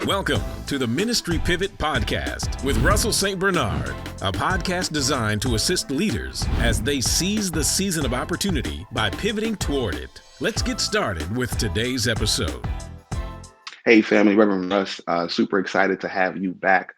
Welcome to the Ministry Pivot Podcast with Russell St. Bernard, a podcast designed to assist leaders as they seize the season of opportunity by pivoting toward it. Let's get started with today's episode. Hey family, Reverend Russ, super excited to have you back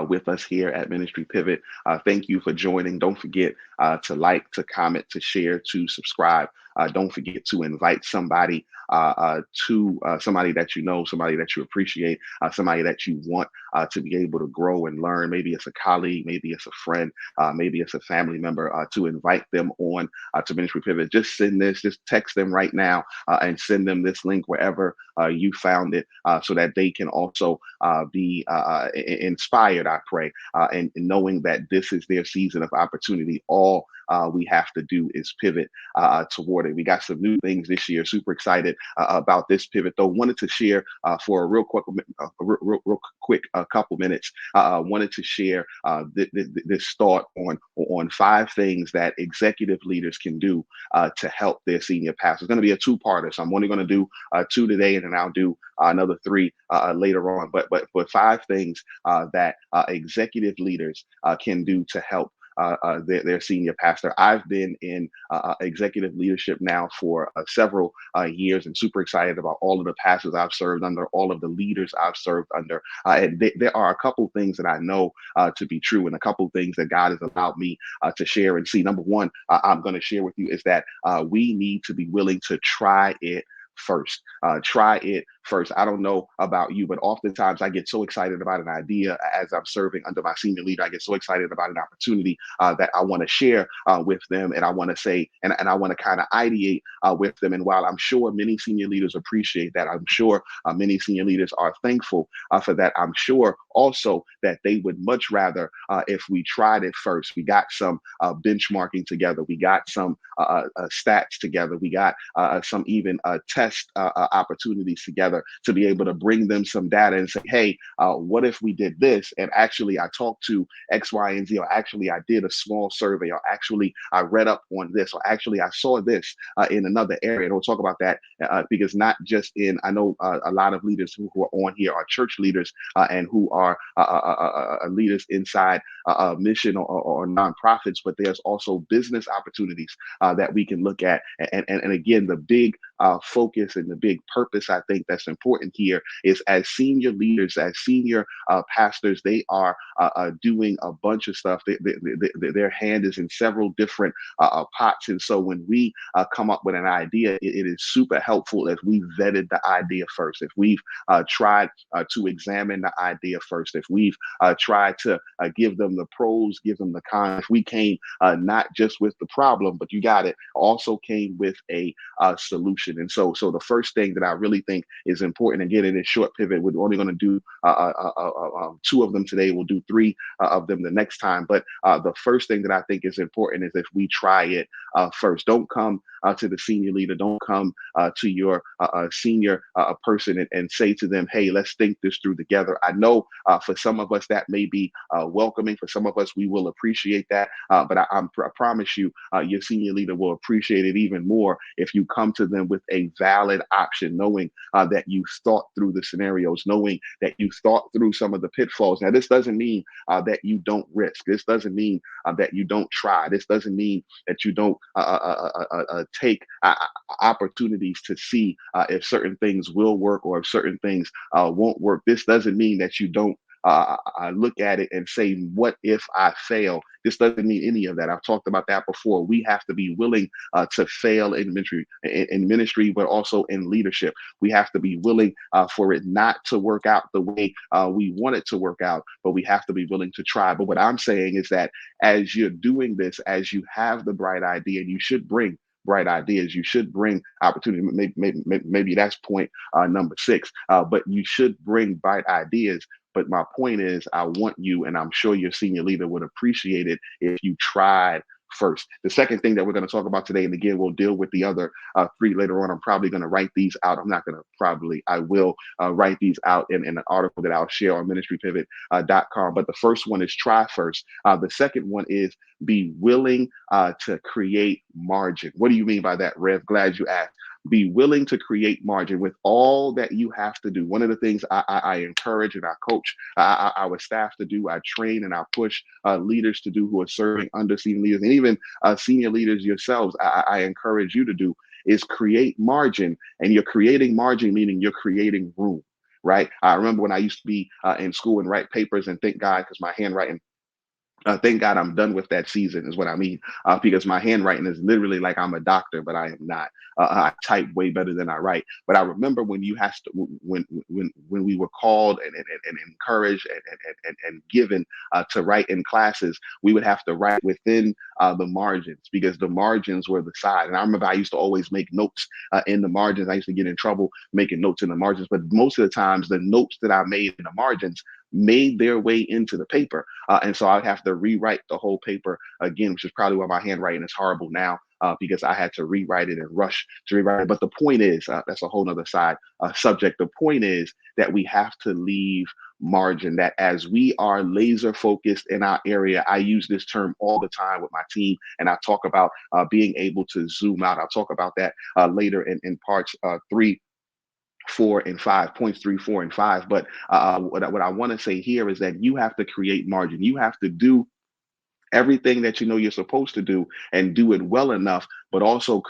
with us here at Ministry Pivot. Thank you for joining. Don't forget to like, to comment, to share, to subscribe. Don't forget to invite somebody to somebody that you know, somebody that you appreciate, somebody that you want to be able to grow and learn. Maybe it's a colleague, maybe it's a friend, maybe it's a family member, to invite them on to Ministry Pivot. Just send this, just text them right now and send them this link wherever you found it so that they can also be inspired, I pray, and knowing that this is their season of opportunity. All we have to do is pivot toward it. We got some new things this year. Super excited about this pivot, though. Wanted to share for a real quick couple minutes. Wanted to share this thought on 5 things that executive leaders can do to help their senior pastors. It's going to be a 2-parter, so I'm only going to do 2 today, and then I'll do another 3 later on. But 5 things that executive leaders can do to help their senior pastor. I've been in executive leadership now for several years, and super excited about all of the pastors I've served under, all of the leaders I've served under. And there are a couple things that I know to be true, and a couple things that God has allowed me to share and see. Number one, I'm going to share with you is that we need to be willing to try it first. Try it first. I don't know about you, but oftentimes I get so excited about an idea as I'm serving under my senior leader. I get so excited about an opportunity that I want to share with them, and I want to say, and I want to kind of ideate with them. And while I'm sure many senior leaders appreciate that, I'm sure many senior leaders are thankful for that. I'm sure also that they would much rather if we tried it first. We got some benchmarking together. We got some stats together. We got some even test opportunities together to be able to bring them some data and say, hey, what if we did this? And actually, I talked to X, Y, and Z, or actually, I did a small survey, or actually, I read up on this, or actually, I saw this in another area. And we'll talk about that because not just in, I know a lot of leaders who are on here are church leaders and who are leaders inside mission or nonprofits, but there's also business opportunities that we can look at. And again, the big focus and the big purpose, I think, that's important here is as senior leaders, as senior pastors, they are doing a bunch of stuff. Their hand is in several different pots. And so when we come up with an idea, it is super helpful if we vetted the idea first, if we've tried to examine the idea first, if we've tried to give them the pros, give them the cons. If we came not just with the problem, but you got it, also came with a solution. And so the first thing that I really think is important, again, in this short pivot, we're only going to do 2 of them today. We'll do 3 of them the next time. But the first thing that I think is important is if we try it first. Don't come to the senior leader. Don't come to your senior person and say to them, hey, let's think this through together. I know for some of us that may be welcoming. For some of us, we will appreciate that. But I promise you, your senior leader will appreciate it even more if you come to them with a valid option, knowing that you thought through the scenarios, knowing that you thought through some of the pitfalls. Now, this doesn't mean that you don't risk. This doesn't mean that you don't try. This doesn't mean that you don't take opportunities to see if certain things will work or if certain things won't work. This doesn't mean that you don't look at it and say, what if I fail? This doesn't mean any of that. I've talked about that before. We have to be willing to fail in ministry, but also in leadership. We have to be willing for it not to work out the way we want it to work out, but we have to be willing to try. But what I'm saying is that as you're doing this, as you have the bright idea, and you should bring bright ideas, you should bring opportunity. Maybe that's point number 6, but you should bring bright ideas. But my point is, I want you, and I'm sure your senior leader would appreciate it if you tried first. The second thing that we're going to talk about today, and again, we'll deal with the other 3 later on. I'm probably going to write these out. I will write these out in an article that I'll share on ministrypivot.com. But the first one is try first. The second one is be willing to create margin. What do you mean by that, Rev? Glad you asked. Be willing to create margin with all that you have to do. One of the things I encourage and I coach our staff to do, I train and I push leaders to do who are serving under senior leaders, and even senior leaders yourselves, I encourage you to do, is create margin. And you're creating margin, meaning you're creating room. Right. I remember when I used to be in school and write papers, and thank God, because my handwriting, thank God I'm done with that season is what I mean, because my handwriting is literally like I'm a doctor, but I am not. I type way better than I write. But I remember when you have to, when we were called and encouraged and given to write in classes, we would have to write within the margins, because the margins were the side. And I remember I used to always make notes in the margins. I used to get in trouble making notes in the margins, but most of the times the notes that I made in the margins made their way into the paper. And so I'd have to rewrite the whole paper again, which is probably why my handwriting is horrible now, because I had to rewrite it and rush to rewrite it. But the point is, that's a whole nother side subject. The point is that we have to leave margin, that as we are laser focused in our area, I use this term all the time with my team, and I talk about being able to zoom out. I'll talk about that later in parts 3, 4, and 5, points 3, 4, and 5. But what I want to say here is that you have to create margin. You have to do everything that you know you're supposed to do and do it well enough, but also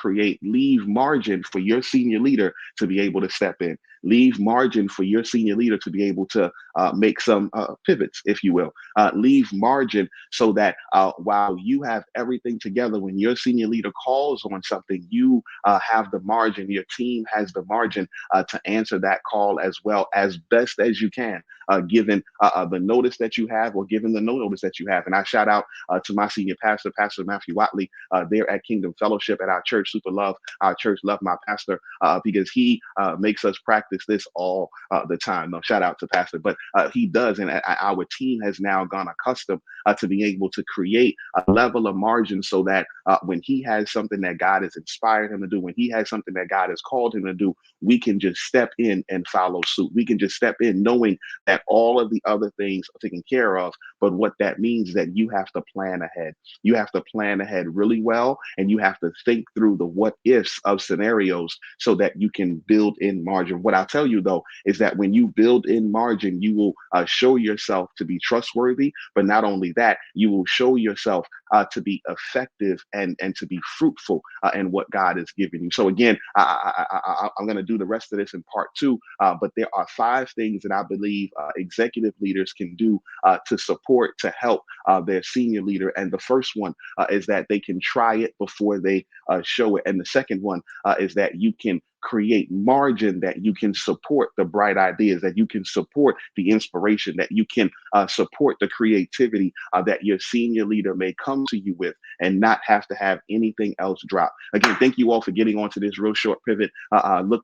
leave margin for your senior leader to be able to step in. Leave margin for your senior leader to be able to make some pivots, if you will. Leave margin so that while you have everything together, when your senior leader calls on something, you have the margin, your team has the margin to answer that call as well, as best as you can, given the notice that you have or given the no notice that you have. And I shout out to my senior pastor, Pastor Matthew Watley, there at Kingdom Fellowship at our church. Super love our church, love my pastor, because he makes us practice this all the time. No, shout out to Pastor, but he does. And our team has now gone accustomed to being able to create a level of margin so that when he has something that God has inspired him to do, when he has something that God has called him to do, we can just step in and follow suit. We can just step in knowing that all of the other things are taken care of. But what that means is that you have to plan ahead. You have to plan ahead really well, and you have to think through the what ifs of scenarios so that you can build in margin. What I'll tell you though is that when you build in margin, you will show yourself to be trustworthy, but not only that, you will show yourself to be effective and to be fruitful in what God has given you. So again, I'm going to do the rest of this in part 2, but there are 5 things that I believe executive leaders can do to support, to help their senior leader. And the first one is that they can try it before they show it. And the second one is that you can create margin, that you can support the bright ideas, that you can support the inspiration, that you can support the creativity that your senior leader may come to you with, and not have to have anything else drop. Again, thank you all for getting onto this real short pivot.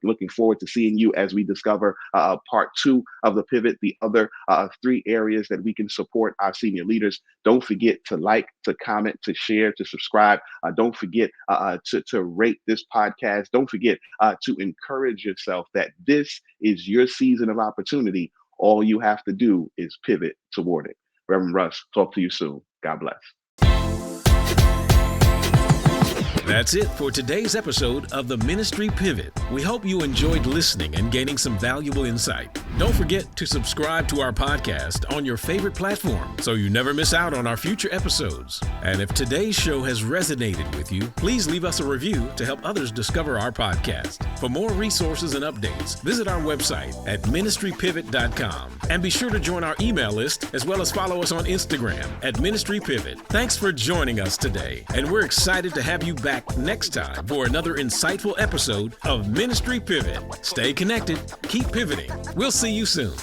Looking forward to seeing you as we discover part 2 of the pivot, the other 3 areas that we can support our senior leaders. Don't forget to like, to comment, to share, to subscribe. Don't forget to rate this podcast. Don't forget to encourage yourself that this is your season of opportunity. All you have to do is pivot toward it. Reverend Russ, talk to you soon. God bless. That's it for today's episode of the Ministry Pivot. We hope you enjoyed listening and gaining some valuable insight. Don't forget to subscribe to our podcast on your favorite platform so you never miss out on our future episodes. And if today's show has resonated with you, please leave us a review to help others discover our podcast. For more resources and updates, visit our website at ministrypivot.com. And be sure to join our email list as well as follow us on Instagram at Ministry Pivot. Thanks for joining us today, and we're excited to have you back next time for another insightful episode of Ministry Pivot. Stay connected, keep pivoting. We'll see you soon.